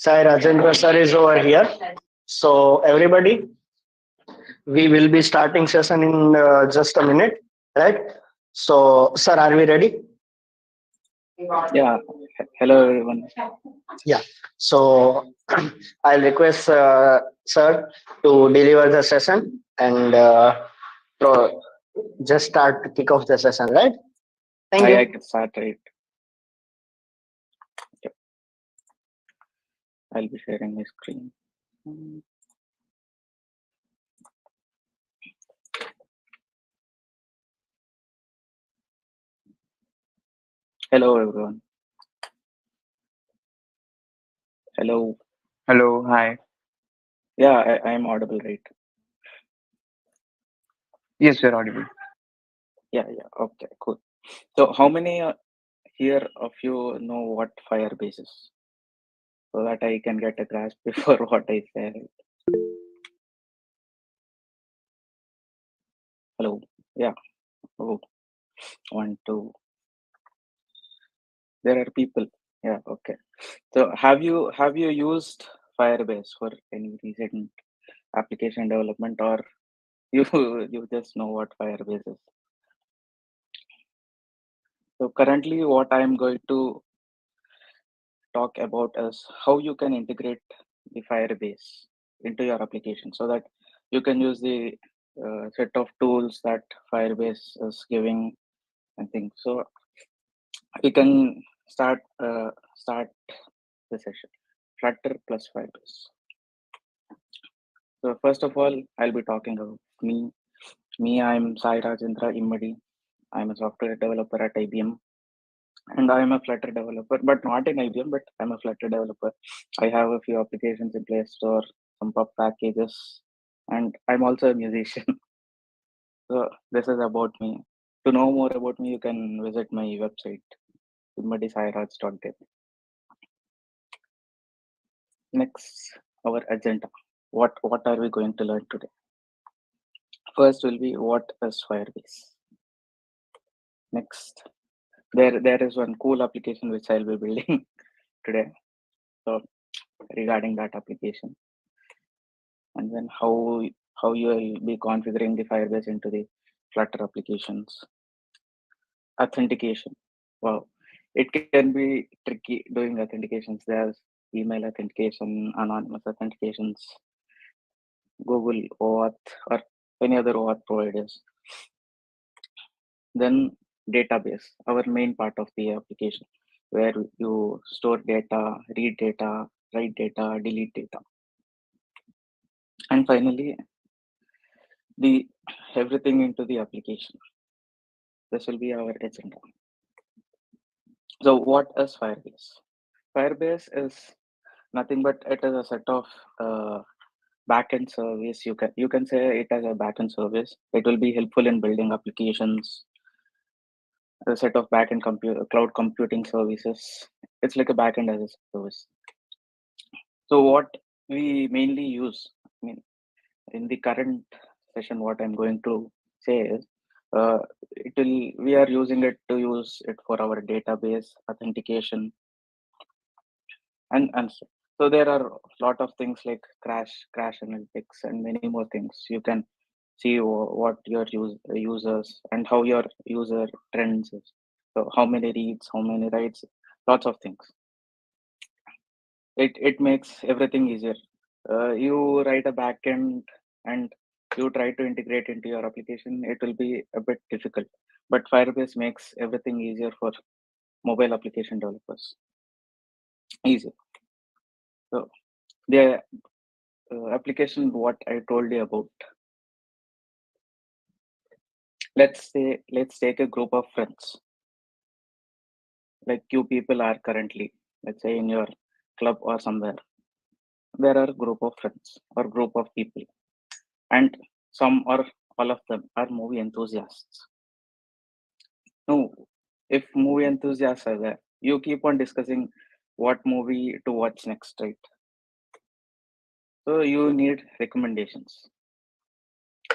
Sai Rajendra sir is over here. So everybody, we will be starting session in just a minute, right? So sir, are we ready? Yeah, hello everyone. Yeah. So I'll request sir to deliver the session and pro- just start to kick off the session, right? Thank I you. can start right. Yep, I'll be sharing my screen. Mm, Hello everyone. Hello. Hello, hi. Yeah, I am audible, right? Yes, you're audible. Yeah. Okay, cool. So, how many here of you know what Firebase is, so that I can get a grasp before what I say? Right? Hello. Yeah. Oh, one, two. There are people. Yeah. Okay. So, have you used Firebase for any recent application development, or you you just know what Firebase is? So currently, what I am going to talk about is how you can integrate the Firebase into your application so that you can use the set of tools that Firebase is giving and things. So we can start the session. Flutter plus Firebase. So first of all, I'll be talking about me. I'm Sai Rajendra Immadi. I'm a software developer at IBM, and I'm a Flutter developer, but not in IBM, but I'm a Flutter developer. I have a few applications in Play Store, some pub packages, and I'm also a musician. So this is about me. To know more about me, you can visit my website, immadisairaj.dev. Next, our agenda. What are we going to learn today? First will be what is Firebase. Next, there is one cool application which I'll be building today. So regarding that application, and then how you will be configuring the Firebase into the Flutter applications. Authentication. Wow, it can be tricky doing authentications. There's email authentication, anonymous authentications, Google OAuth, or any other OAuth providers. Then database, our main part of the application, where you store data, read data, write data, delete data, and finally the everything into the application. This will be our agenda. So what is Firebase? Firebase is nothing but it is a set of uh, backend service. You can say it as a backend service. It will be helpful in building applications, a set of backend cloud computing services. It's like a backend as a service. So what we mainly use, I mean, in the current session, what I'm going to say is, it will we are using it to use it for our database authentication and so there are a lot of things like crash analytics and many more things. You can see what your users and how your user trends is. So how many reads, how many writes, lots of things. It makes everything easier. You write a backend and you try to integrate into your application, it will be a bit difficult, but Firebase makes everything easier for mobile application developers. Easy. So the application what I told you about. Let's take a group of friends, like you people are currently, let's say in your club or somewhere. There are group of friends or group of people, and some or all of them are movie enthusiasts. No, if movie enthusiasts are there, you keep on discussing what movie to watch next, right? So you need recommendations.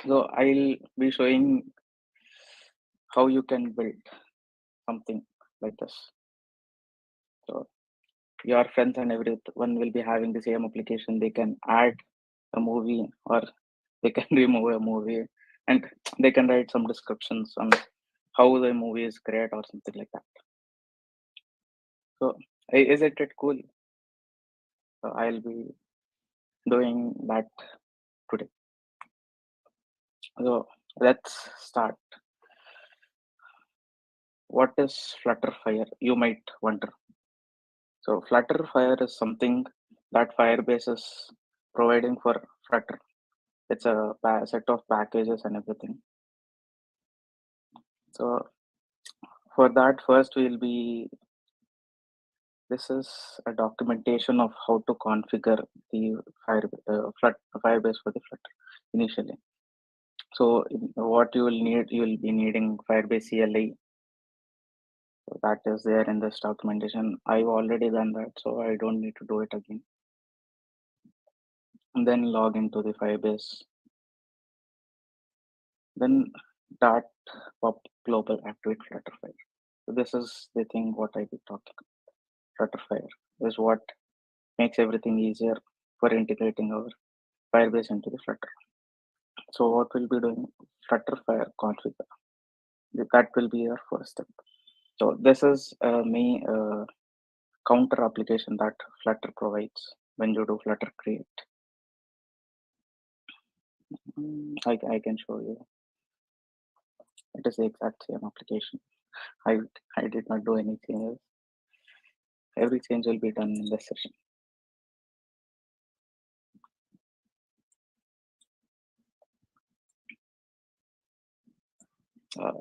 So I'll be showing how you can build something like this. So your friends and everyone will be having the same application. They can add a movie or they can remove a movie, and they can write some descriptions on how the movie is great or something like that. So isn't it cool? So I'll be doing that today. So let's start. What is Flutterfire, you might wonder? So Flutterfire is something that Firebase is providing for Flutter. It's a set of packages and everything. So for that, first we'll be, this is a documentation of how to configure the Firebase for the Flutter initially. So what you will need, you will be needing Firebase CLI. So that is there in this documentation. I've already done that, so I don't need to do it again. And then log into the Firebase. Then dart pop global activate Flutterfire. So this is the thing what I be talking about. Flutterfire is what makes everything easier for integrating our Firebase into the Flutter. So what we'll be doing, Flutterfire configure. That will be our first step. So this is counter application that Flutter provides when you do Flutter create. I can show you. It is the exact same application. I did not do any changes. Every change will be done in this session.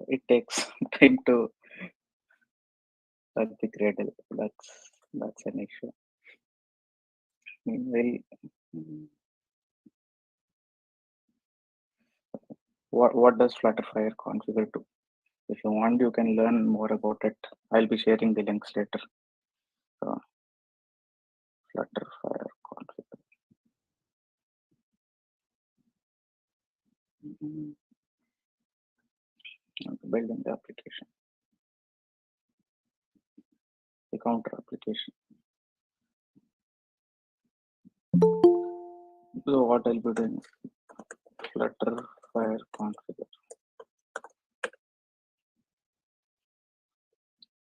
It takes time to start the Gradle. That's an issue. Meanwhile, what does Flutterfire configure to? If you want, you can learn more about it. I'll be sharing the links later. So, Flutterfire configure. Building the application, the counter application. So what I'll be doing, Flutterfire configure.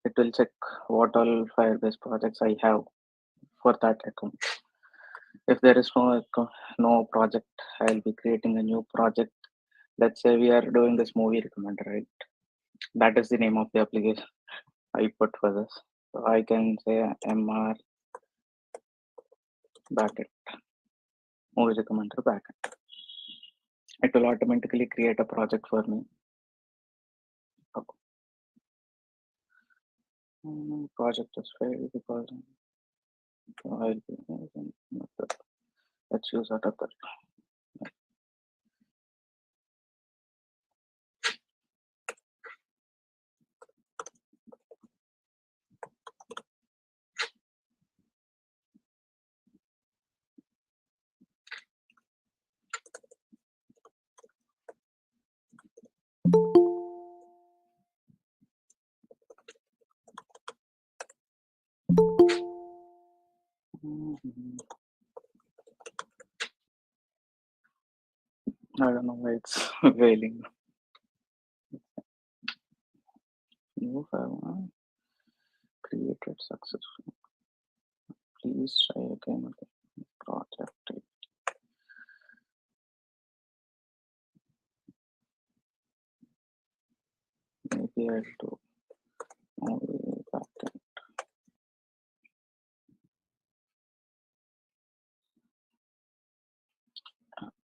It will check what all Firebase projects I have for that account. If there is no project, I'll be creating a new project. Let's say we are doing this movie recommender, right? That is the name of the application I put for this. So I can say MR backend, movie recommender backend. It will automatically create a project for me. Project is failed because I'll be using method. Let's use other. I don't know why it's failing. New file created successfully. Please try again with the project. Maybe I'll do movie backend.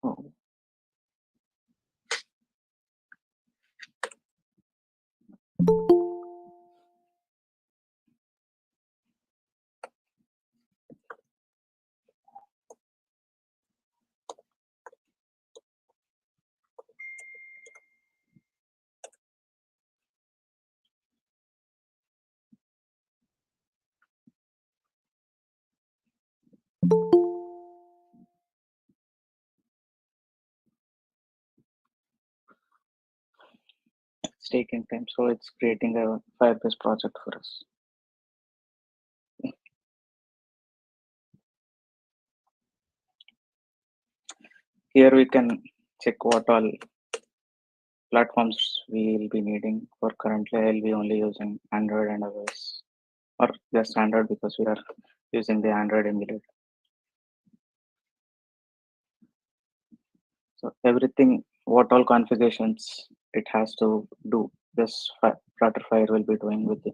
Oh. It's taking time, so it's creating a Firebase project for us. Here we can check what all platforms we will be needing. For currently, I'll be only using Android and iOS, or just Android because we are using the Android emulator. So everything, what all configurations it has to do, this Flutterfire will be doing with the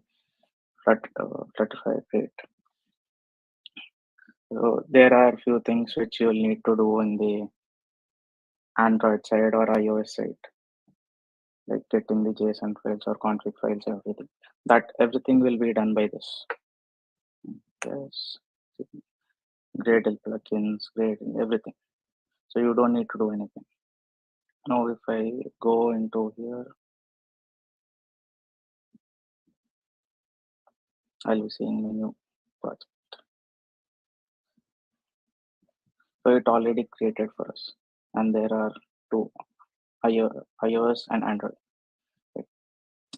Flutterfire Create. So there are few things which you will need to do in the Android side or iOS side, like getting the JSON files or config files, everything. That everything will be done by this. Yes, Gradle plugins, grading, everything. So you don't need to do anything. Now, if I go into here, I'll be seeing my new project. So it already created for us, and there are two, iOS and Android.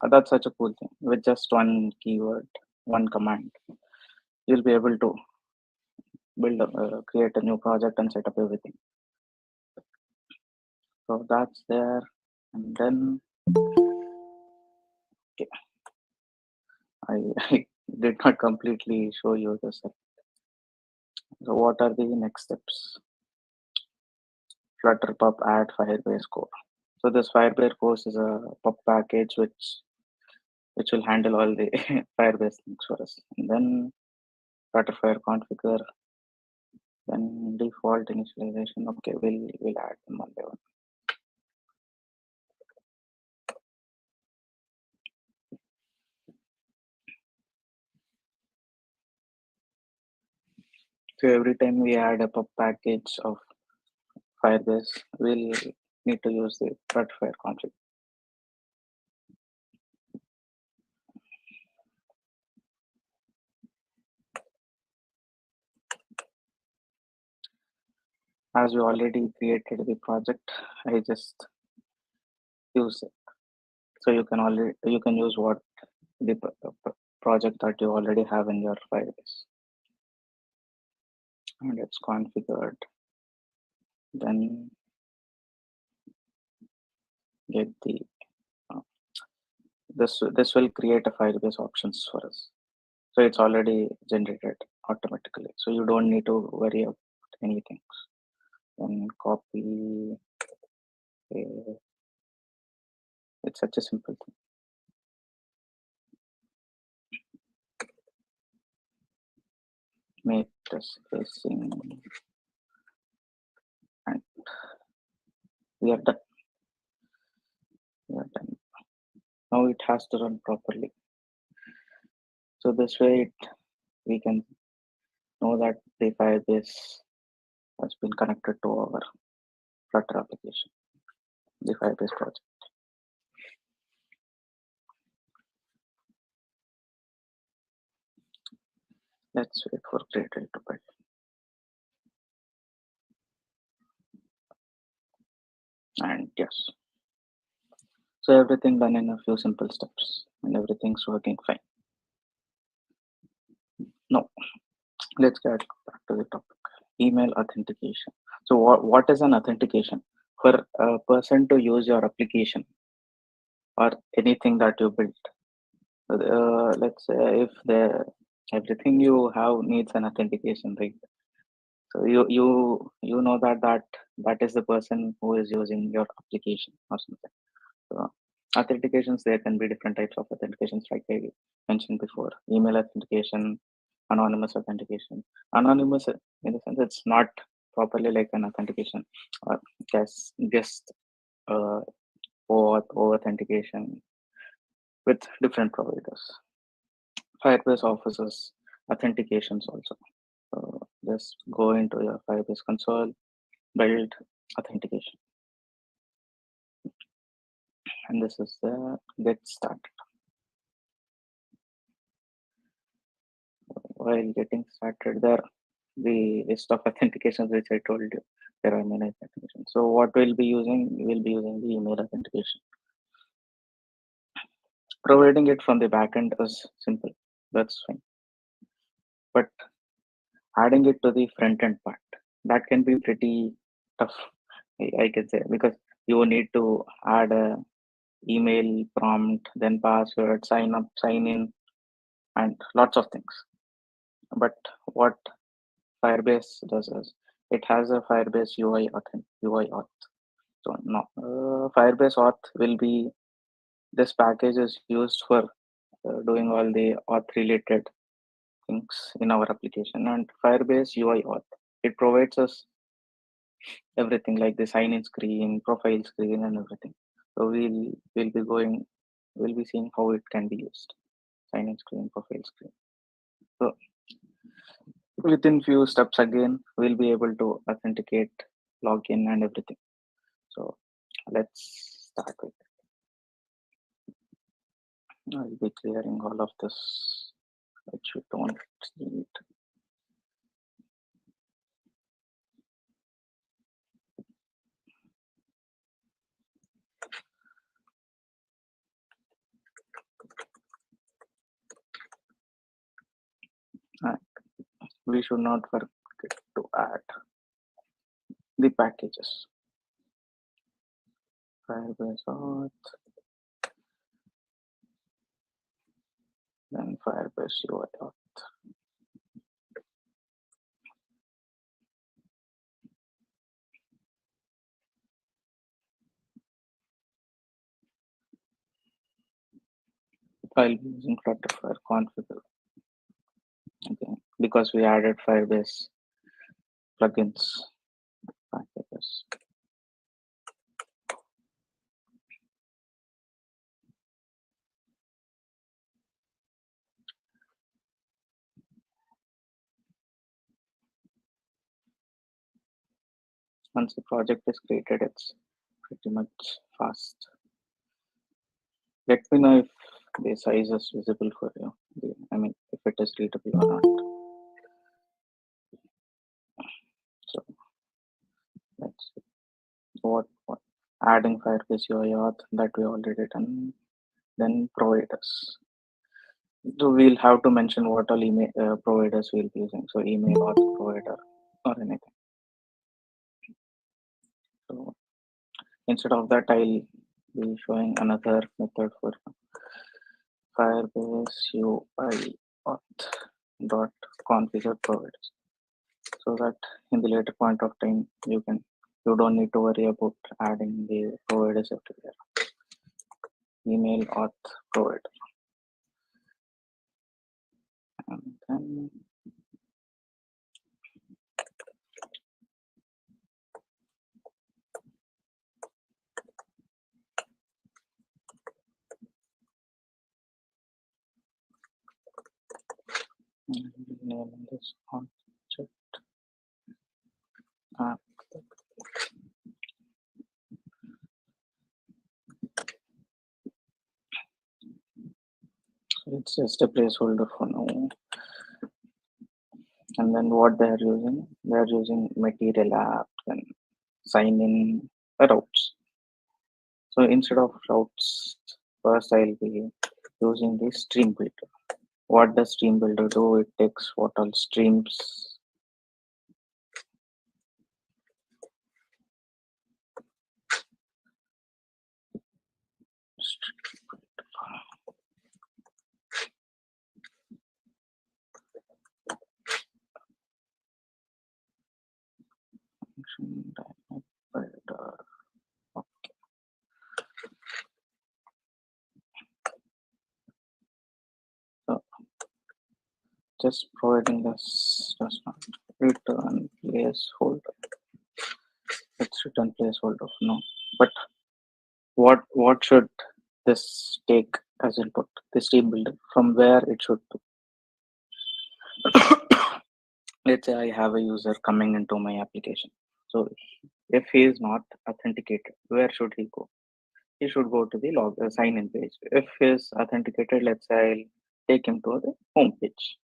That's such a cool thing. With just one keyword, one command, you'll be able to create a new project and set up everything. So that's there, and then okay, I did not completely show you this. So what are the next steps? Flutter pub add Firebase core. So this Firebase core is a pub package which will handle all the Firebase things for us. And then Flutterfire configure, then default initialization. Okay, we'll add them one by one. So every time we add a pub package of Firebase, we'll need to use the Flutterfire config. As we already created the project, I just use it. So you can use what the project that you already have in your Firebase, and it's configured. Then get the this will create a Firebase options for us. So it's already generated automatically. So you don't need to worry about anything. Then copy. It's such a simple thing. Make the spacing, and we are done. Now it has to run properly. So this way we can know that the Firebase has been connected to our Flutter application, the Firebase project. Let's wait for Gradle to build. And yes, so everything done in a few simple steps, and everything's working fine. Now, let's get back to the topic. Email authentication. So what is an authentication? For a person to use your application or anything that you built, let's say if everything you have needs an authentication, right? So you know that is the person who is using your application or something. So authentications, there can be different types of authentications, like I mentioned before: email authentication, anonymous authentication. Anonymous in the sense it's not properly like an authentication, or just OAuth authentication with different providers. Firebase offers us authentications also. So just go into your Firebase console, build authentication, and this is the get started. While getting started, there the list of authentications which I told you, there are many authentications. So what we'll be using the email authentication. Providing it from the backend is simple, that's fine. But adding it to the front end part, that can be pretty tough. I can say, because you need to add a email prompt, then password, sign up, sign in, and lots of things. But what Firebase does is it has a Firebase UI auth. So no, Firebase auth will be, this package is used for doing all the auth related things in our application. And Firebase UI auth, it provides us everything like the sign in screen, profile screen, and everything. So we'll be seeing how it can be used. Sign in screen, profile screen. So within few steps again, we'll be able to authenticate, login, and everything. So let's start with it. I'll be clearing all of this which we don't need. And we should not forget to add the packages. Firebase auth, then Firebase UI auth. I'll be using Flutter for configure. Okay, because we added Firebase plugins packages. Once the project is created, it's pretty much fast. Let me know if the size is visible for you. I mean, if it is readable or not. So let's see. What adding Firebase UI auth that we already done. Then providers. So we'll have to mention what all email providers we'll be using. So email auth provider or anything. So instead of that, I'll be showing another method for Firebase UI auth dot configure providers, so that in the later point of time you don't need to worry about adding the providers everywhere. Email auth provider, and then name this object app. So it's just a placeholder for now. And then what they're using material app and sign in routes. So instead of routes, first I'll be using the stream builder. What does stream builder do? It takes what all streams builder. Okay. So just providing this does not return placeholder. Let's return placeholder no. But what should this take as input? The stream builder, from where it should do. Let's say I have a user coming into my application. So if he is not authenticated, where should he go? He should go to the sign in page. If he is authenticated, let's say I'll take him to the home page.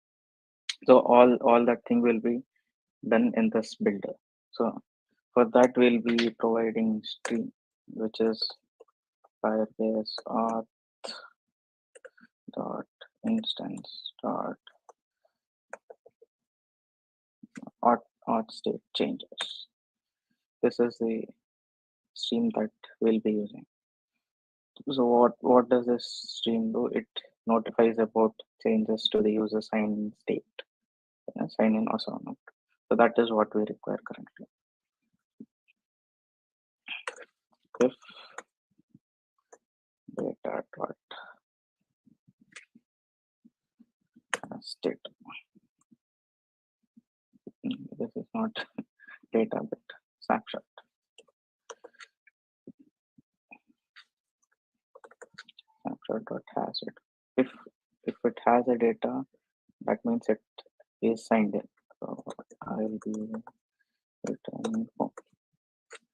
So all that thing will be done in this builder. So for that we'll be providing stream, which is Firebase auth dot instance dot auth state changes. This is the stream that we'll be using. So what does this stream do? It notifies about changes to the user sign state, sign in or sign out. So that is what we require currently. If data dot state, this is not data but snapshot. Snapshot dot has it. If it has a data, that means it is signed in. So I will be returning home,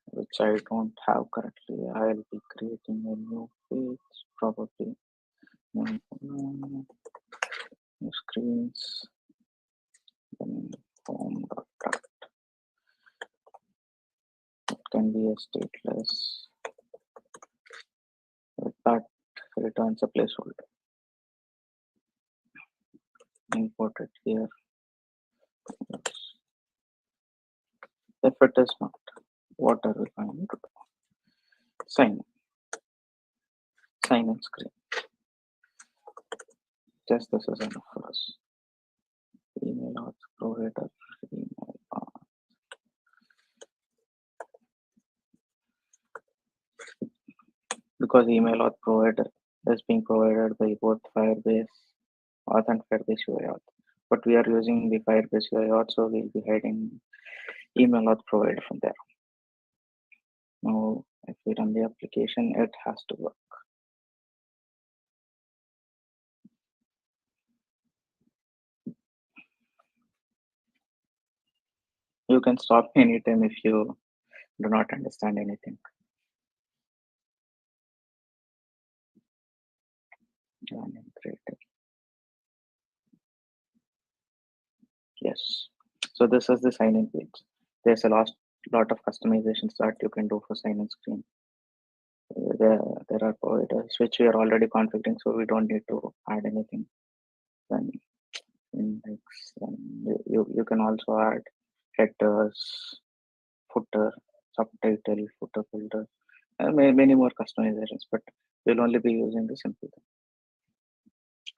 which I don't have currently. I'll be creating a new page, probably new screens, then home dot. It can be a stateless. With that returns a placeholder. Import it here. If it is not, what are we going to do? Sign in screen. Just this is enough for us. Email auth provider, email auth. Because email auth provider is being provided by both Firebase auth and Firebase UI auth. But we are using the Firebase UI auth, so we'll be hiding email auth provider from there. Now, if we run the application, it has to work. You can stop anytime if you do not understand anything. Yes. So this is the sign-in page. There's a lot of customizations that you can do for sign-in screen. There are providers which we are already configuring, so we don't need to add anything. Then index, you can also add headers, footer, subtitle, footer builder, many more customizations, but we'll only be using the simple thing.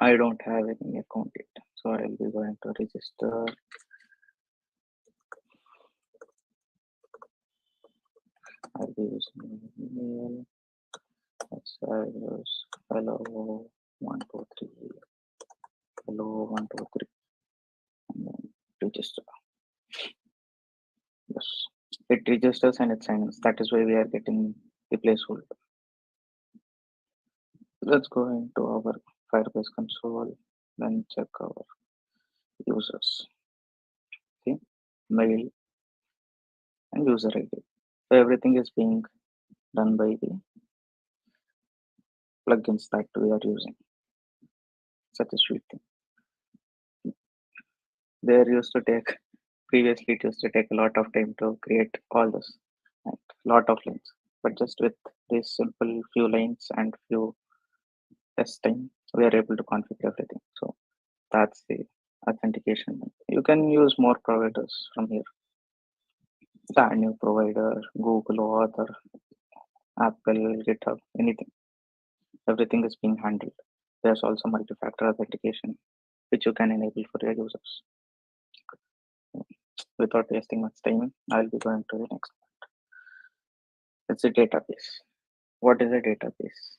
I don't have any account yet, so I'll be going to register. I'll be using email. Let's use hello 123, hello 123, and then register. Yes, it registers and it signs. That is why we are getting the placeholder. Let's go into our Firebase console, then check our users. Okay, mail and user ID. So everything is being done by the plugins that we are using. Such a sweet thing. Previously it used to take a lot of time to create all this, and lot of lines. But just with this simple few lines and few test time, we are able to configure everything. So that's the authentication. You can use more providers from here. The new provider, Google Auth, Apple, GitHub, anything. Everything is being handled. There's also multi-factor authentication, which you can enable for your users. Without wasting much time, I'll be going to the next part. It's a database. What is a database?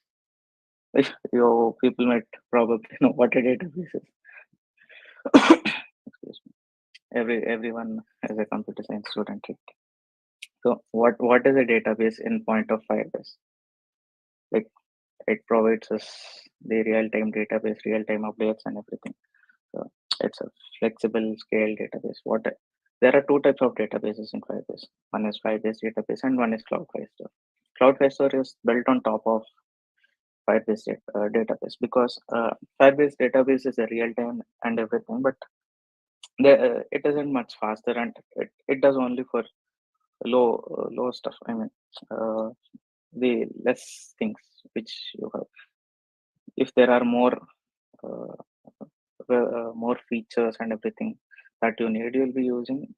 Your people might probably know what a database is. Excuse me. Everyone is a computer science student. Right? So what is a database in point of Firebase? Like it provides us the real-time database, real-time updates and everything. So it's a flexible scale database. There are two types of databases in Firebase. One is Firebase database and one is Cloud Firestore. Cloud Firestore is built on top of Firebase database because Firebase database is a real-time and everything, but it isn't much faster and it does only for low stuff. I mean, the less things which you have. If there are more features and everything that you need, you'll be using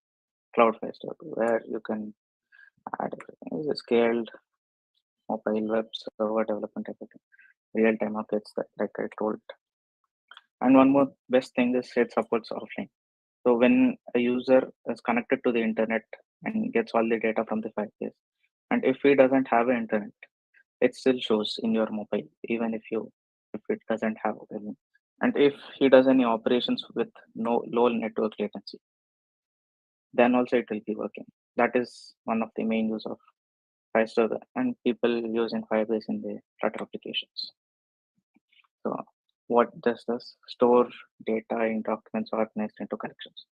Cloud Firestore, where you can add everything. It's scaled mobile web server development, everything. Real-time updates that, like I told. And one more best thing is it supports offline. So when a user is connected to the internet and gets all the data from the Firebase, and if he doesn't have an internet, it still shows in your mobile, even if it doesn't have any. And if he does any operations with no low network latency, then also it will be working. That is one of the main use of Firestore and people using Firebase in the Flutter applications. So what does this store data in documents organized into collections?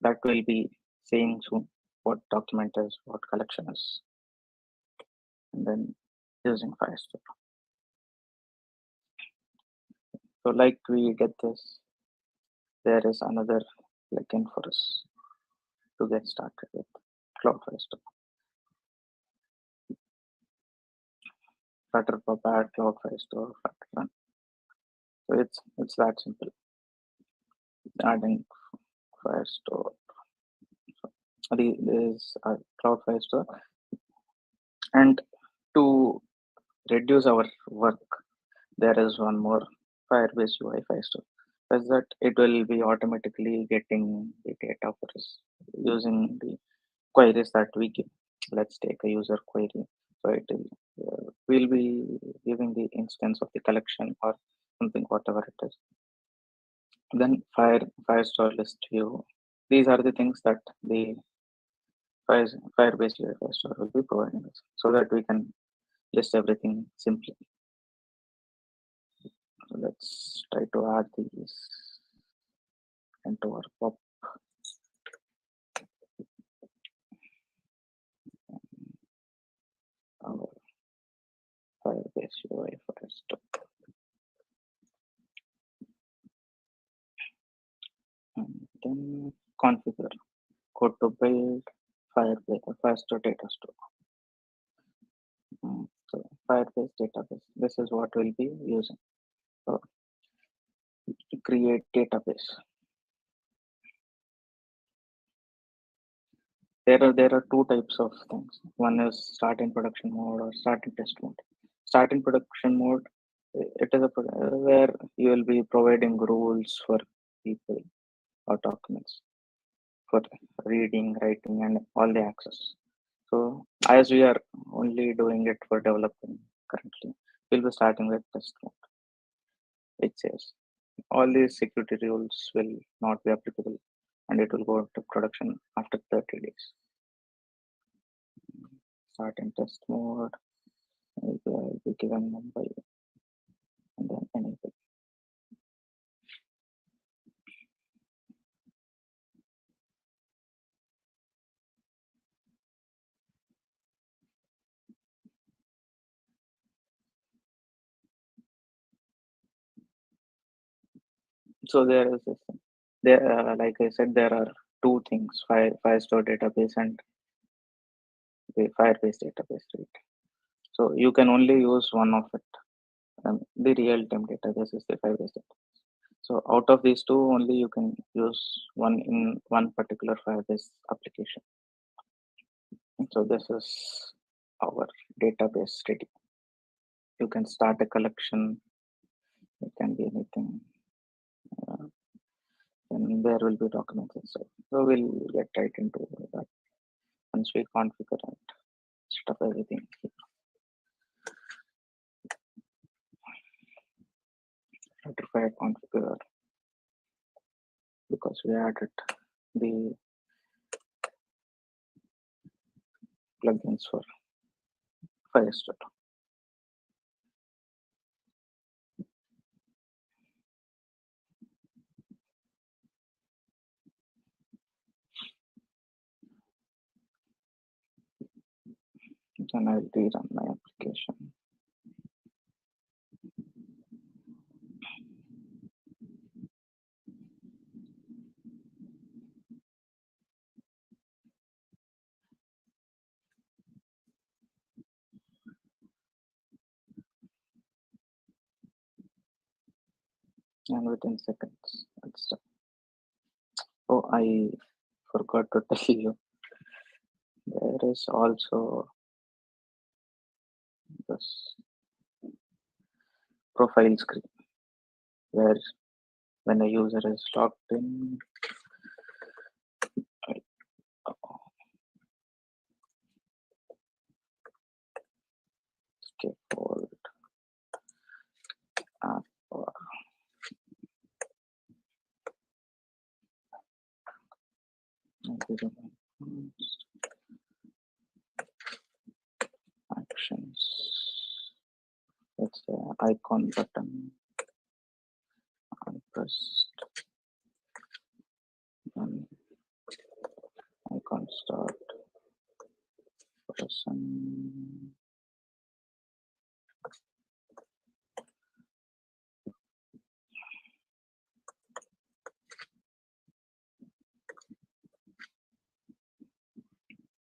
That will be saying soon what document is, what collection is, and then using Firestore. So like we get this, there is another plugin for us to get started with Cloud Firestore. Flutter Puppet, Cloud Firestore, Flutter Run. So it's that simple. Adding Firestore. This is Cloud Firestore, and to reduce our work, there is one more Firebase UI Firestore. Is that it will be automatically getting the data for us using the queries that we give. Let's take a user query. So it will be giving the instance of the collection or something, whatever it is. Then Firestore list view. These are the things that the Firebase UI Firestore will be providing us, so that we can list everything simply. So let's try to add these into our pop. Our Firebase UI Firestore. And then configure. Go to build Firestore data store. So Firebase database. This is what we'll be using. So to create database. There are two types of things. One is start in production mode or start in test mode. Start in production mode, it is where you will be providing rules for people or documents for reading, writing, and all the access. So as we are only doing it for developing currently, we'll be starting with test mode. It says all these security rules will not be applicable and it will go to production after 30 days. Start in test mode, will be given Mumbai and then enable. So there is this thing. There, like I said, there are two things: Firestore database and the Firebase database. Right? So you can only use one of it. The real-time database is the Firebase database. So out of these two, only you can use one in one particular Firebase application. So this is our database ready. You can start a collection. It can be anything. And there will be documents inside. So we'll get right into that once we configure and stuff everything. Flutter configure, because we added the plugins for Firestore. Then I'll rerun my application. And within seconds, it's done. Oh, I forgot to tell you. There is also the this profile screen where when a user is logged in, scaffold app or actions. Let's say icon button. I pressed and icon start person.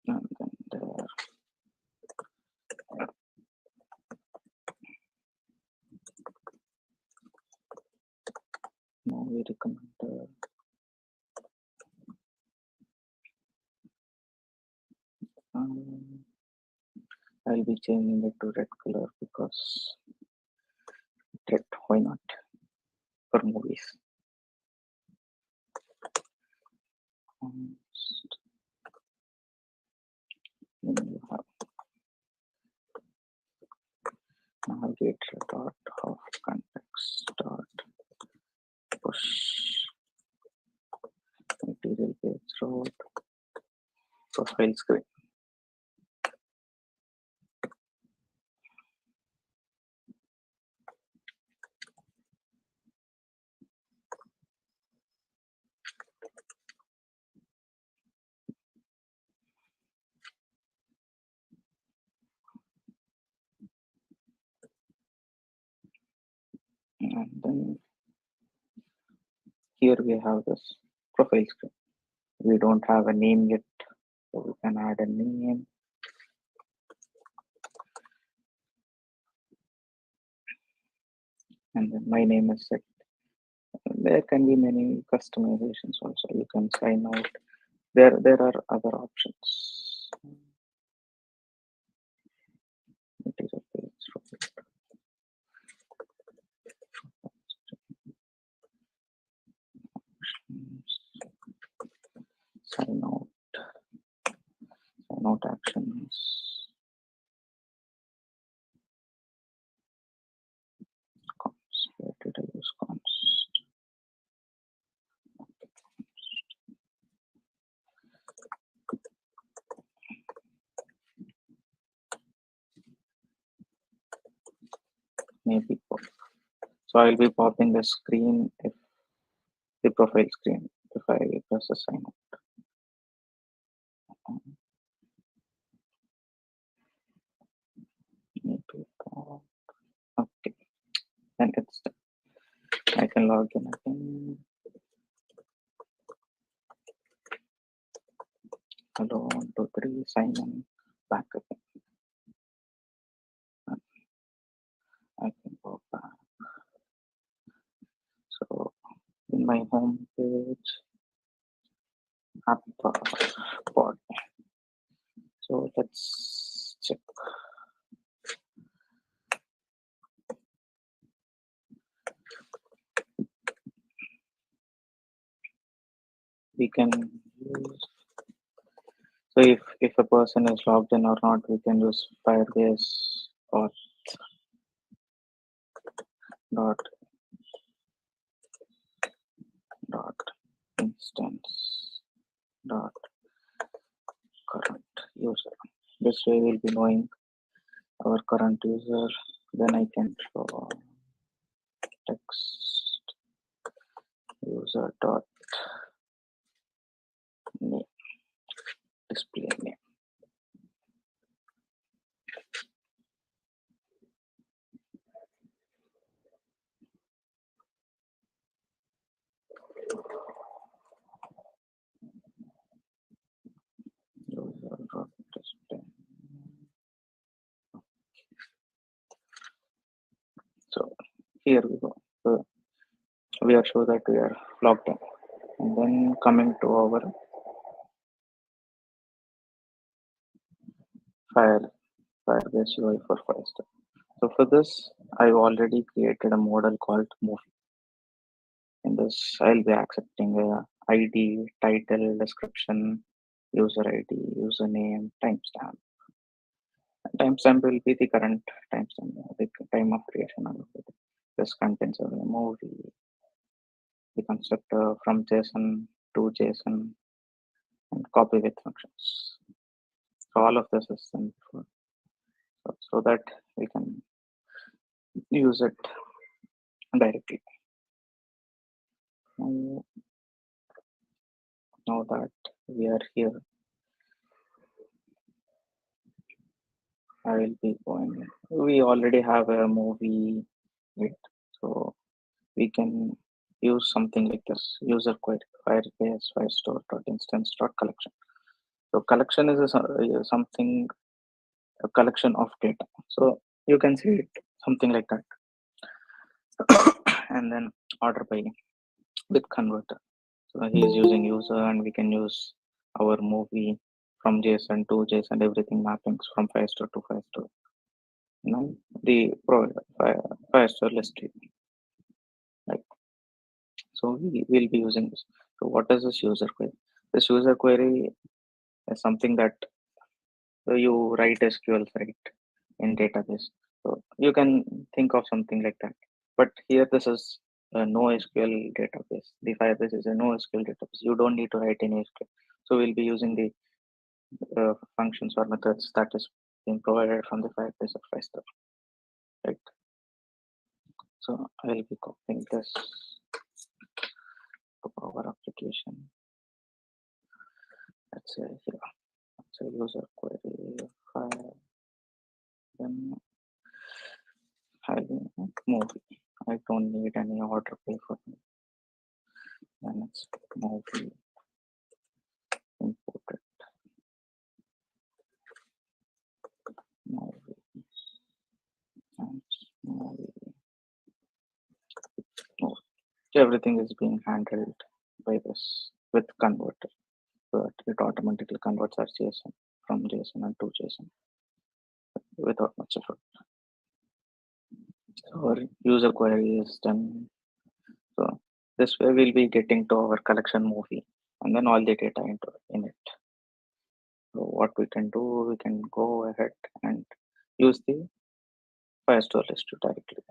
And then there. Movie recommender. I'll be changing it to red color because red, why not, for movies. Then you have navigator dot of context dot push material page road profile screen. And then here we have this profile screen. We don't have a name yet, so we can add a name. And then my name is set. There can be many customizations also. You can sign out. There are other options. Material page road. Sign out actions. Const. Where did I use const? Maybe pop. So I'll be popping the screen if the profile screen if I press a sign out. Maybe pop. Okay, and it's done. I can log in again. Hello, 1, 2, 3, sign in, back again. I can go back. So in my home page, app pod. So let's check. We can use, so if a person is logged in or not, we can use Firebase or dot instance dot current user. This way we'll be knowing our current user. Then I can show text user dot name, display name. User dot display. So here we go. So we are sure that we are logged in. And then coming to our Firebase UI for Firestore. So for this, I've already created a model called movie. In this, I'll be accepting a ID, title, description, user ID, username, timestamp. Timestamp will be the current timestamp, the time of creation of it. This contains a movie, the constructor from JSON to JSON, and copy with functions. So all of this is done before, so that we can use it directly. Now that we are here, I will be going. We already have a movie, right? So we can use something like this: user query, Firebase, Firestore, instance, collection. So collection is something, a collection of data. So you can see it something like that, and then order by with converter. So he is using user, and we can use our movie from JSON to JSON, everything mappings from Firestore to Firestore. Now the Firestore list, right? So we will be using this. So what is this user query? This user query is something that you write SQL, right, in database. So you can think of something like that. But here this is a NoSQL database. The Firebase is a NoSQL database. You don't need to write any SQL. So we'll be using the functions or methods that is being provided from the Firebase of Firestore, right? So I will be copying this to our application. Let's say here, let's say user query file, then having movie. I don't need any order play for me. Then it's movie imported movie and movie. Oh, everything is being handled by this with converter, so that it automatically converts our JSON from JSON and to JSON without much effort. So our user query is done. So this way we'll be getting to our collection movie and then all the data in it. So what we can do, we can go ahead and use the Firestore list directly.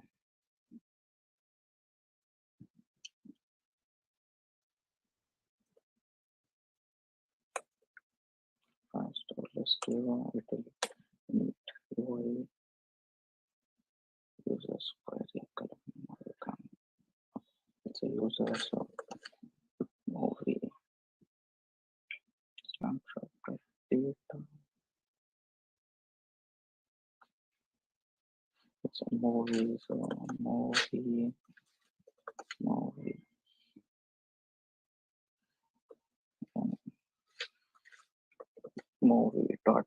Firestore list, it will need UI users query column. It's a user, so movie snapshot of data. It's a movie, so movie movie dot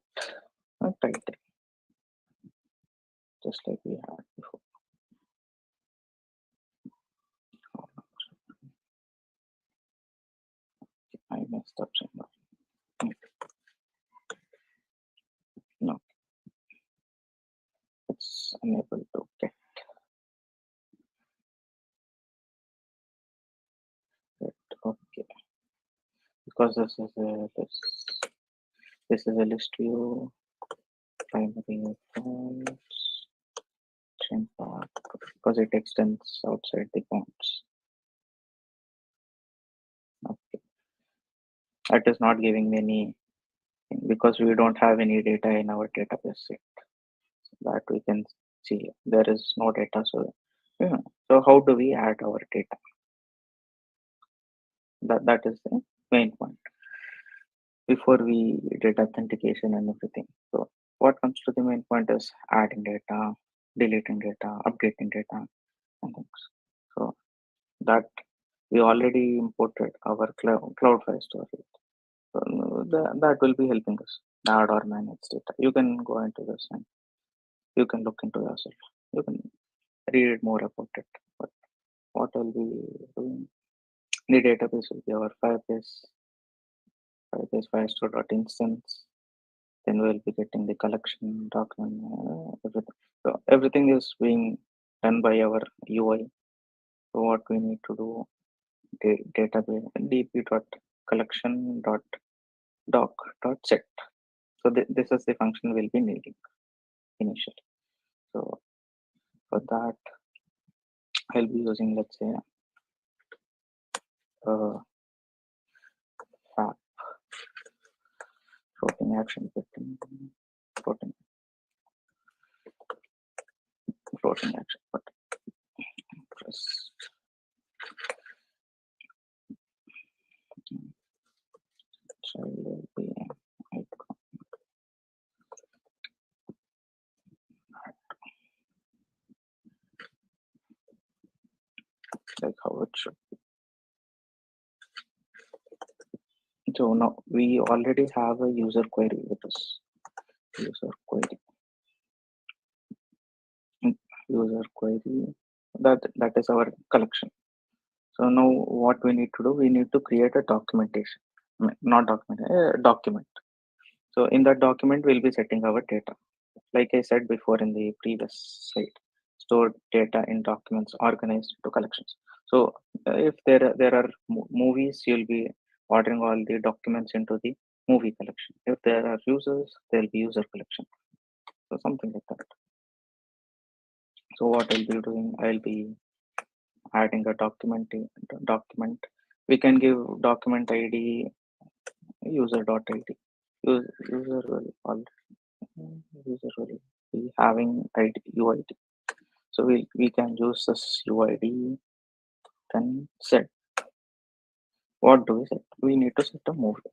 title, just like we had before. I messed up somewhere. No, it's unable to get it. Okay, because this is a list view, primary files, trim path, because it extends outside the bounds. Okay, that is not giving me any, because we don't have any data in our database yet. So that we can see there is no data. So yeah. So how do we add our data? That is the main point before we did authentication and everything. So what comes to the main point is adding data, deleting data, updating data, and things. So that we already imported our cloud Firestore. So that will be helping us add or manage data. You can go into this and you can look into yourself. You can read more about it. But what will be doing? The database will be our Firebase Firestore.instance. then we'll be getting the collection document, everything. So everything is being done by our UI. So what we need to do, database db.collection.doc.set. So this is the function we'll be needing initially. So for that, I'll be using, let's say, fab floating action floating action, but press child will be icon. Like how it should be. So now we already have a user query with us. User query that is our collection. So now what we need to do, we need to create a documentation. Not document, a document. So in that document, we'll be setting our data. Like I said before in the previous slide, store data in documents organized to collections. So if there are movies, you'll be ordering all the documents into the movie collection. If there are users, there'll be user collection. So something like that. So what I'll be doing, I'll be adding a document. We can give document ID user.id. User will be having ID UID. So we can use this UID, then set. What do we set? We need to set a movie.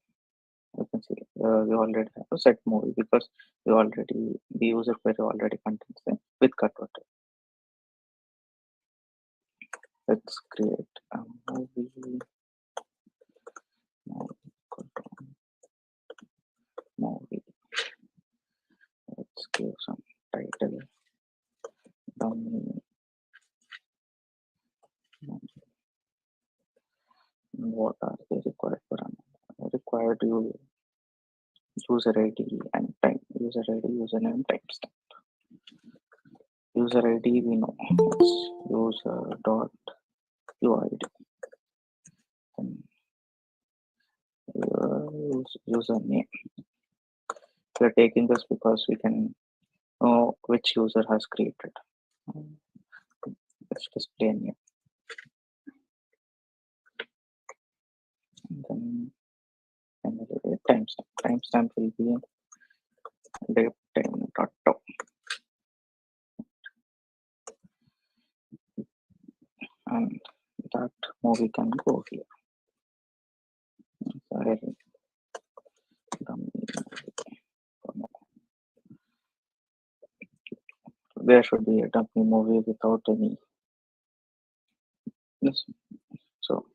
You can see we already have to set movie because the user query already contains them with converter. Let's create a movie. Movie. Let's give some title. What are they required for? Required user ID and time. User ID, username, timestamp. User ID we know. It's user.uid. Then username. We are taking this because we can know which user has created. Let's display name. And then timestamp. Timestamp will be datetime.top. And that movie can go here. There should be a dummy movie without any. Yes. So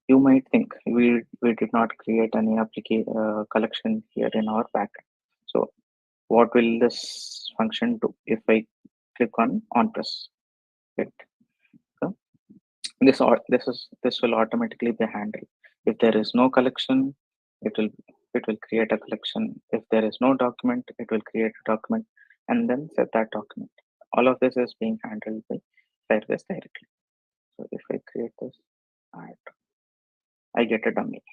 you might think we did not create any collection here in our backend. So what will this function do if I click on press? It so this will automatically be handled. If there is no collection, it will create a collection. If there is no document, it will create a document and then set that document. All of this is being handled by Firebase directly. So if I create this, I get a dummy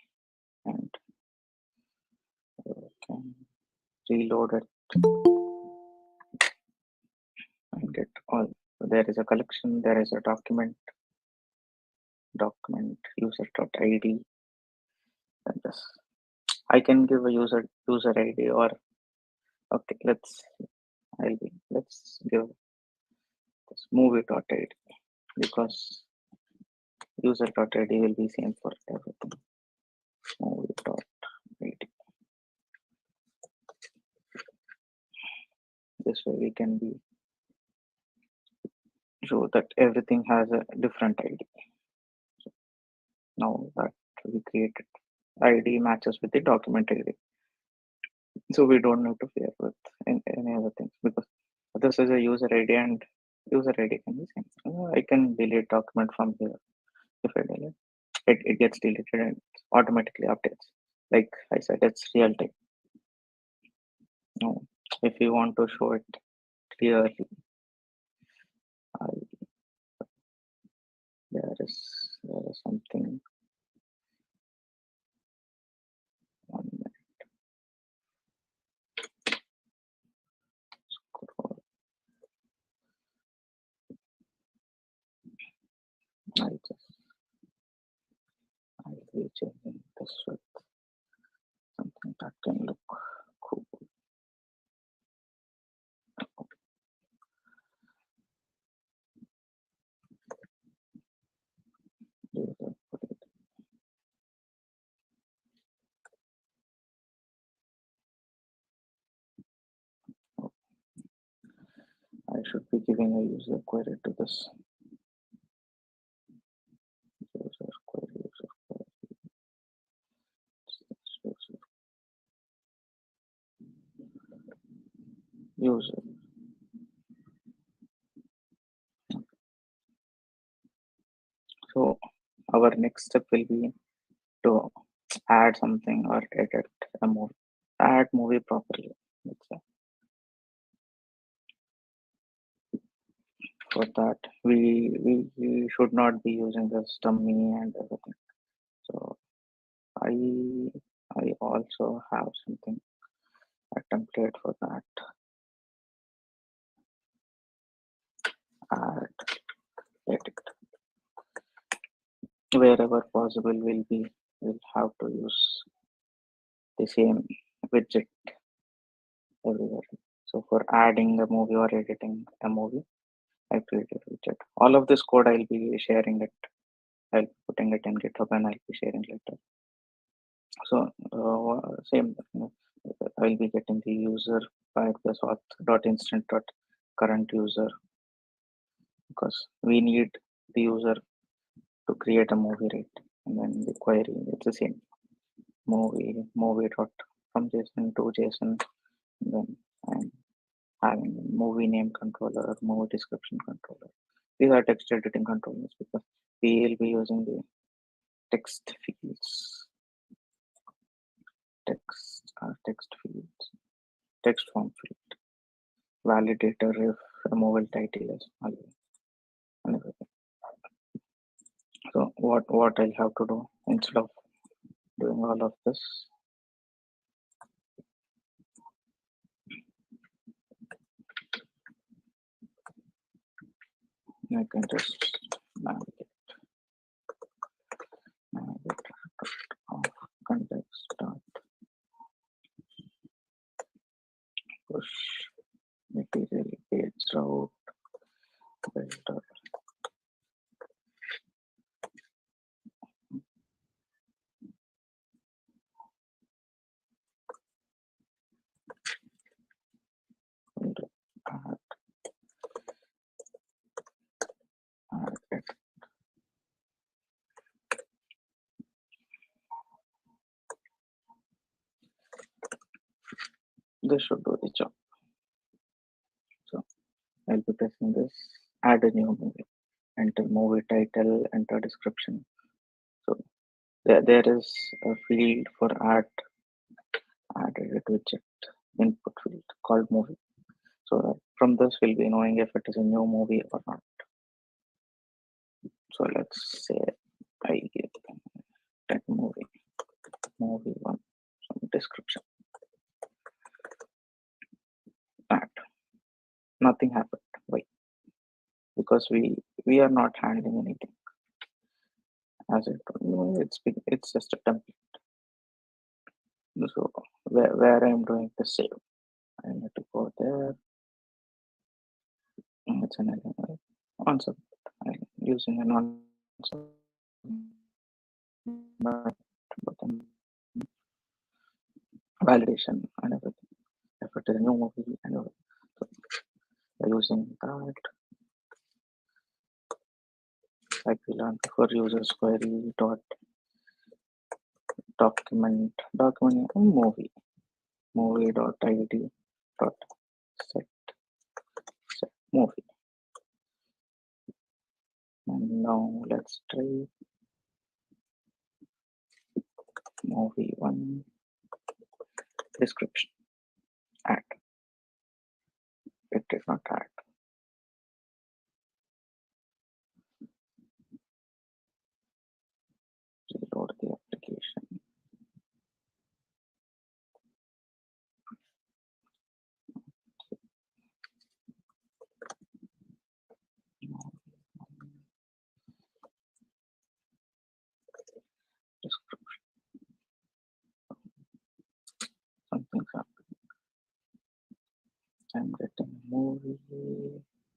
and can reload it and get all. So there is a collection, there is a document user.id, and this I can give a user ID or okay, let's give this movie.id because user.id will be same for everything. Movie.id. This way we can be show that everything has a different ID. So now that we created ID matches with the document ID. So we don't need to fear with any other things because this is a user ID and user ID can be same. I can delete document from here. If I delete it gets deleted and automatically updates. Like I said, it's real time. No, if you want to show it clearly, there is something. One minute. Scroll. I'll be changing this with something that can look cool. I should be giving a user query to this. User query. User. So our next step will be to add something or edit a movie. Add movie properly. Let's say. For that, we should not be using this dummy and everything. So I also have something, a template for that. Add, edit. Wherever possible, we'll have to use the same widget everywhere. So for adding a movie or editing a movie, I created a widget. All of this code I'll be sharing it. I'll be putting it in GitHub and I'll be sharing later. So same, I'll be getting the user Firebase auth.instant.current user, because we need the user to create a movie, right? And then the query, it's the same. Movie dot from JSON to JSON. And then I'm having movie name controller, movie description controller. These are text editing controllers because we will be using the text fields, text fields, text form field, validator if a movie title is null, and everything. So what I'll have to do instead of doing all of this, I can just navigate of context dot push material page route builder. Add it. This should do the job. So I'll be pressing this, add a new movie, enter movie title, enter description. So there is a field for add edit widget input field called movie. So from this we'll be knowing if it is a new movie or not. So let's say I give that movie one, some description. Add. Nothing happened. Why? Because we are not handling anything. As I told you, it's just a template. So where I'm doing the save, I need to go there. It's an answer. I'm using an answer button, validation and everything. If it is a new movie and everything. So by using that, like we learned before, users query dot document movie dot id dot set movie. And now let's try movie one description. add. It did not add. Reload the application. Description. Something's happening. I'm getting movie,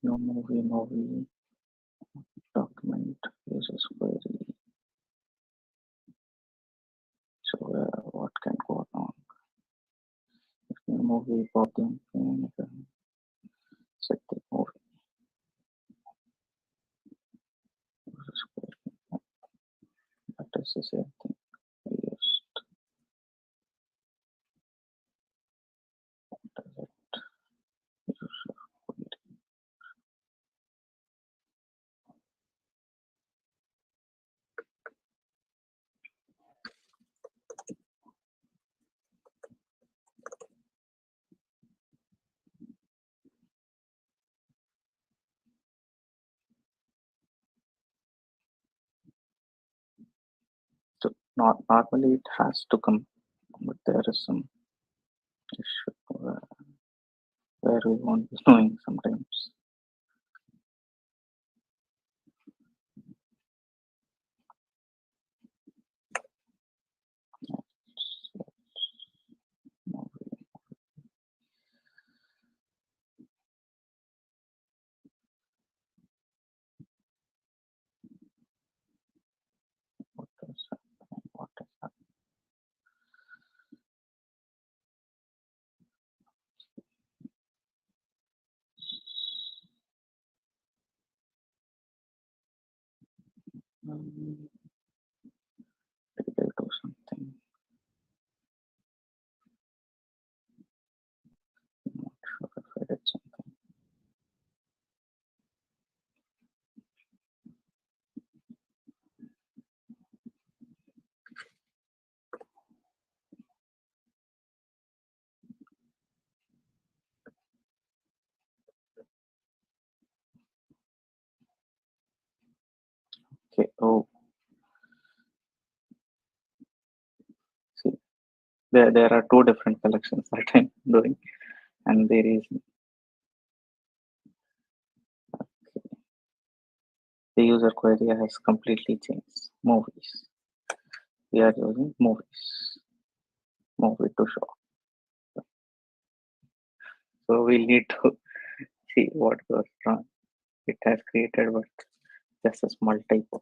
no movie, document, users query. So what can go wrong? If the movie popping, set the movie. Users query. That is the same thing. I used. What is it? User query. So not normally it has to come, but there is some issue where we won't be knowing sometimes. Movie. What is happening? What is happening? Did I do something? I'm not sure if I did something. Okay. Oh, see, there are two different collections that I'm doing, and there is the user query has completely changed. Movies. We are using movies. Movie to show. So we need to see what goes wrong. It has created but just a small typo.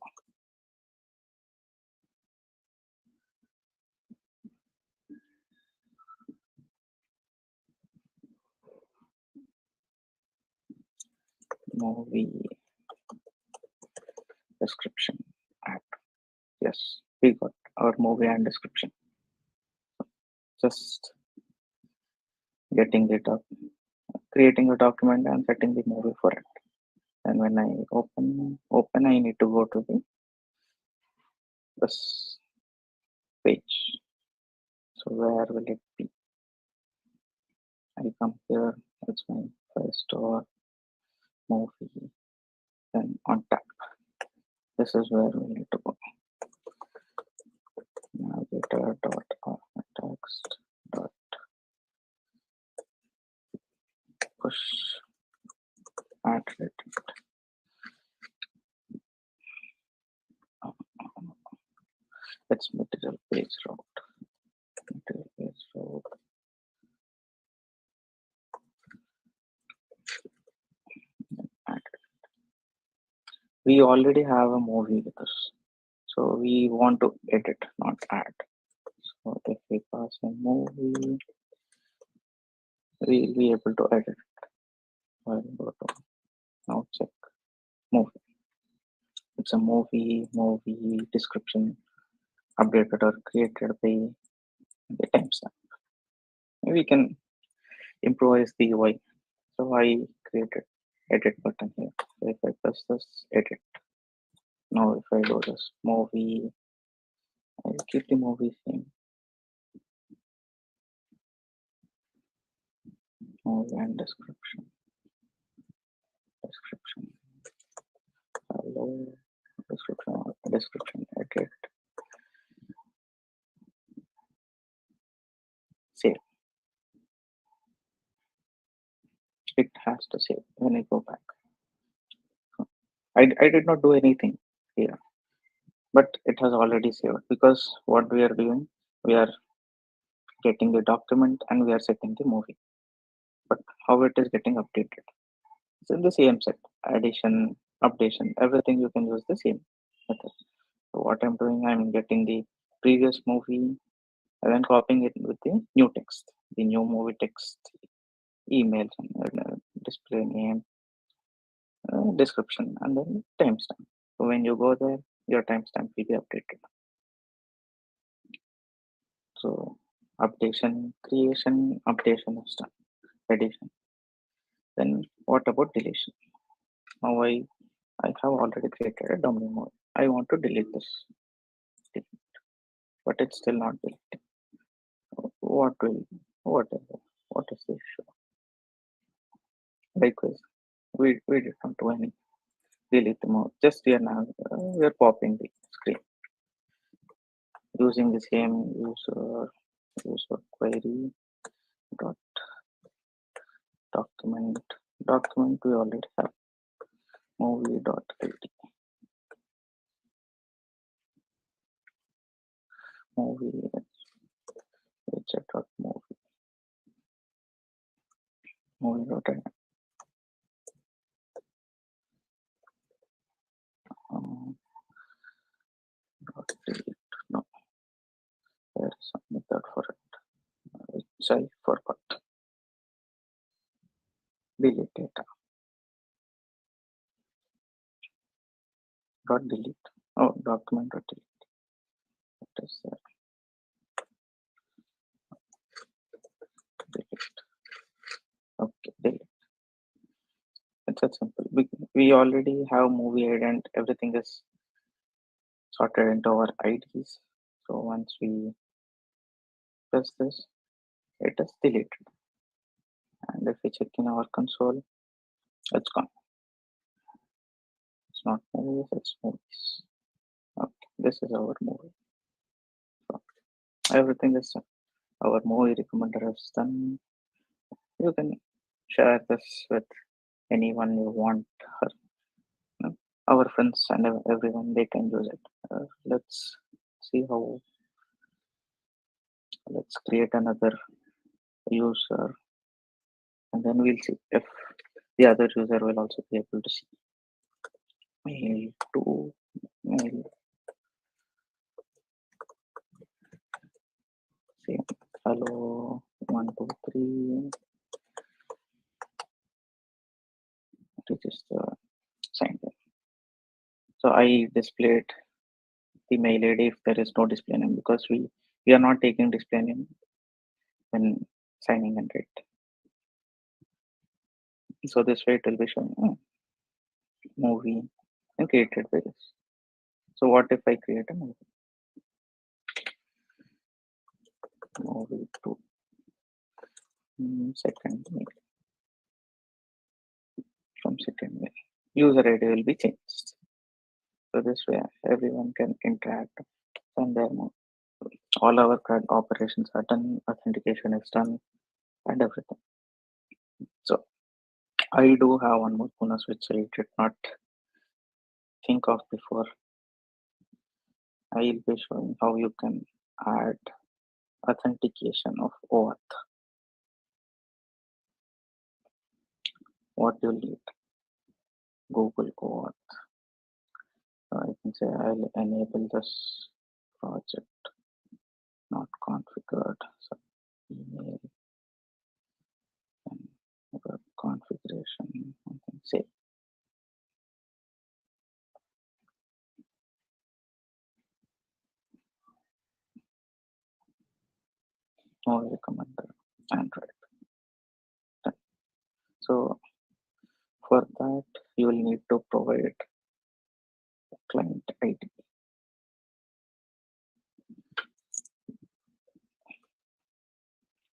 Movie description add. Yes, we got our movie and description. Just getting it up, creating a document and setting the movie for it. And when I open, I need to go to this page. So where will it be? I come here. It's my first store movie. Then on tab. This is where we need to go. Navigator dot text dot push add it. It's material page route. Material page route. Add it. We already have a movie with us, so we want to edit, not add. So if we pass a movie, we'll be able to edit it. I'll go to now check movie. It's a movie description updated or created by the timestamp. We can improvise the UI. So I created edit button here. So if I press this edit, now if I do this movie, I'll keep the movie same. movie and description. Hello, description, edit, save. It has to save when I go back. I did not do anything here, but it has already saved, because what we are doing, we are getting the document and we are setting the movie. But how it is getting updated? It's in the same set. Addition, updation, everything you can use the same method. So what I'm doing, I'm getting the previous movie and then copying it with the new text, the new movie text, emails, and display name, description, and then timestamp. So when you go there, your timestamp will be updated. So updation, creation, updation is done. Addition. Then what about deletion? Now I have already created a domain node. I want to delete this, but it's still not deleting. What is the issue? Because we did not do any delete the mode. Just here now we are popping the screen using the same user query dot document we already have movie dot id movie dot movie dot delete. No, there is some method for it which I forgot. Delete data dot delete. Oh, document dot delete. What is there? Delete. Okay, delete. It's that simple. We already have movie ID and everything is sorted into our IDs. So once we press this, it is deleted. And if we check in our console, it's gone. It's not movies, it's movies. Okay, this is our movie. So everything is done. Our movie recommender is done. You can share this with anyone you want. Our friends and everyone, they can use it. Let's see how. Let's create another user, and then we'll see if the other user will also be able to see. Mail to mail. See, hello 123. Register, signed in. So I displayed the mail ID if there is no display name, because we are not taking display name when signing in, right? So this way it will be showing movie and created by this. So what if I create a movie? Movie 2 second mail. From second mail, user ID will be changed. So this way everyone can interact on their mode. All our CRUD operations are done, authentication is done, and everything. So I do have one more bonus which I did not think of before. I will be showing how you can add authentication of OAuth. What you need? Google OAuth. I can say I'll enable this project not configured. So email and web configuration. I can say no recommender Android. So for that you will need to provide client ID.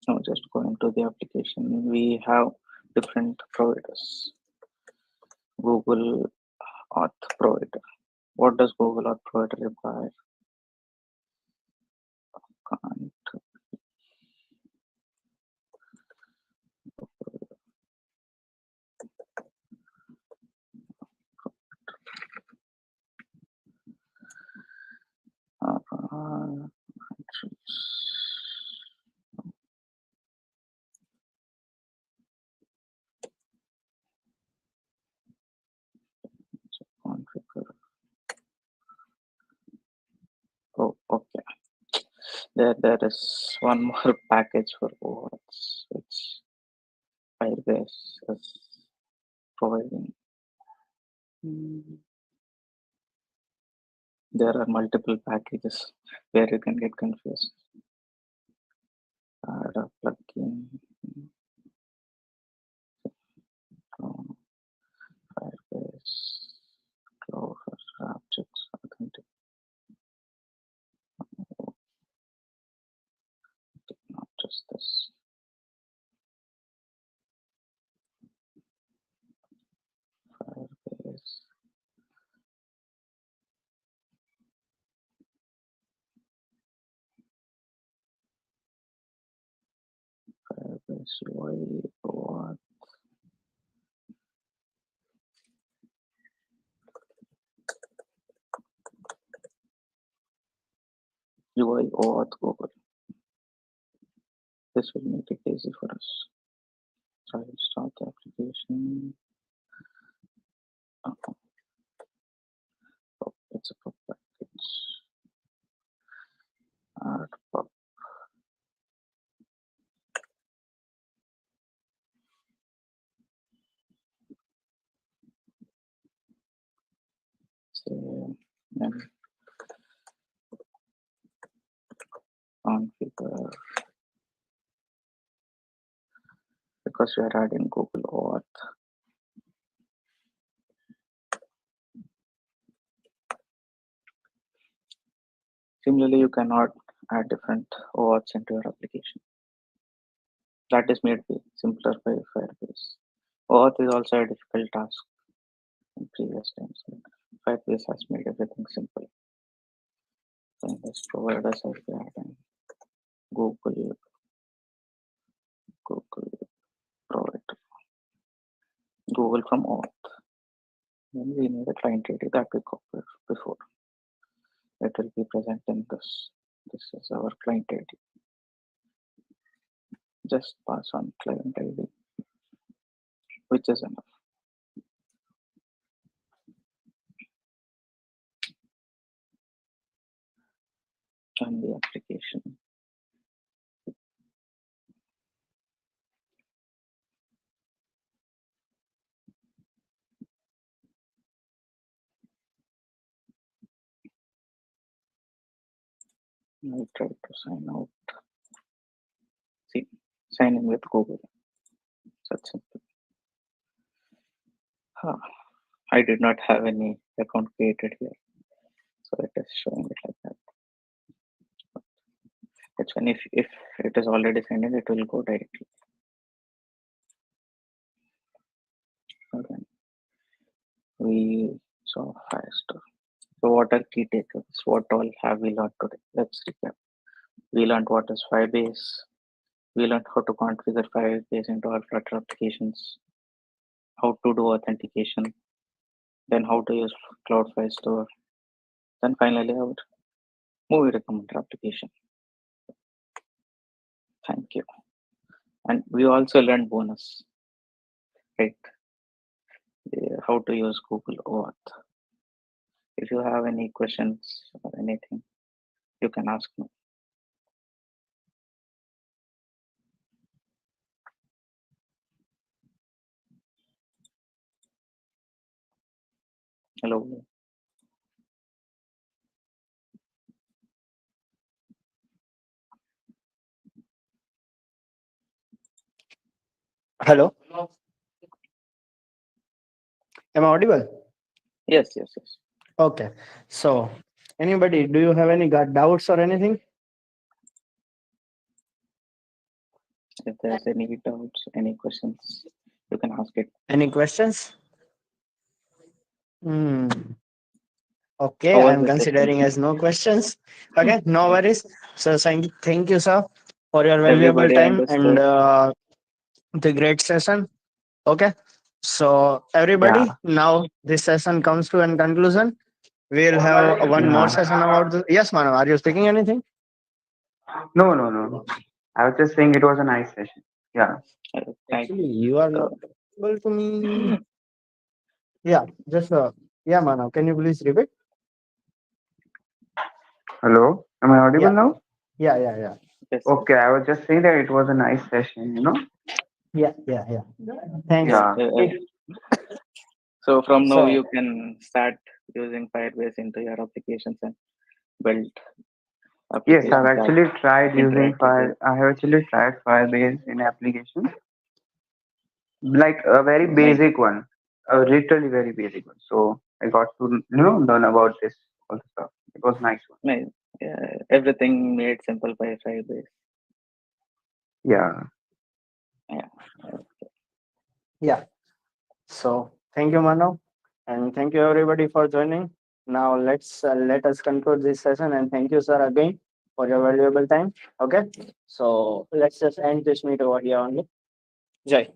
Now just going to the application, we have different providers. Google Auth provider. What does Google Auth provider require? Can't configure. Oh, okay. There is one more package for OAuth, which Firebase is providing. There are multiple packages where you can get confused. Add a plugin. Firebase, Clover, objects, authentic. Not just this. Firebase. Firebase UI, OAuth. UI, OAuth, Google. This will make it easy for us. So I'll start the application. Oh, it's a pub package. Add pub. Save and configure. Because we are adding Google OAuth. Similarly, you cannot add different OAuths into your application. That is made simpler by Firebase. OAuth is also a difficult task in previous times. Firebase has made everything simple. So this providers are adding Google provider. Google from OAuth. Then we need a client ID that we copied before. It will be present in this. This is our client ID. Just pass on client ID, which is enough. Run the application. I try to sign out. See, sign in with Google. That's simple. I did not have any account created here, so it is showing it like that. That's when if it is already signed in, it will go directly. Okay. We saw Firestore. So what are key takeaways? What all have we learned today? Let's recap. We learned what is Firebase. We learned how to configure Firebase into our Flutter applications, how to do authentication, then how to use Cloud Firestore, then finally our movie recommender application. Thank you. And we also learned bonus, right? How to use Google OAuth. If you have any questions or anything, you can ask me. Hello. Hello. Am I audible? Yes. Okay. So, anybody, do you have any doubts or anything? If there's any doubts, any questions, you can ask it. Any questions? Hmm. Okay, How was I'm the session? considering as no questions. Okay, no worries. So thank you, sir, for your valuable Everybody time and understood. the great session. Okay, so Yeah. everybody, now this session comes to an conclusion. We'll have one more Yeah. session about this. Yes, Manu, are you speaking anything? No, no, no. I was just saying it was a nice session. Yeah. Thank Actually, you are not you. able to me. Yeah, just yeah, Manu, can you please repeat? Hello. Am I audible Yeah, now? yeah. Yes, yes. Okay. I was just saying that it was a nice session. Yeah. Thanks. Yeah. Yeah. So from now So you can start using Firebase into your applications and build Yes, I've applications that actually tried using interact with it. Fire. I have actually tried Firebase in applications, like a very Make basic one, a literally very basic one. So I got to learn about this all the stuff. It was nice one. make everything made simple by Firebase. Yeah. Yeah. yeah. So thank you, Manu, and thank you everybody for joining. Now let us conclude this session and thank you, sir, again for your valuable time. Okay, so let's just end this meet over here only. Jai.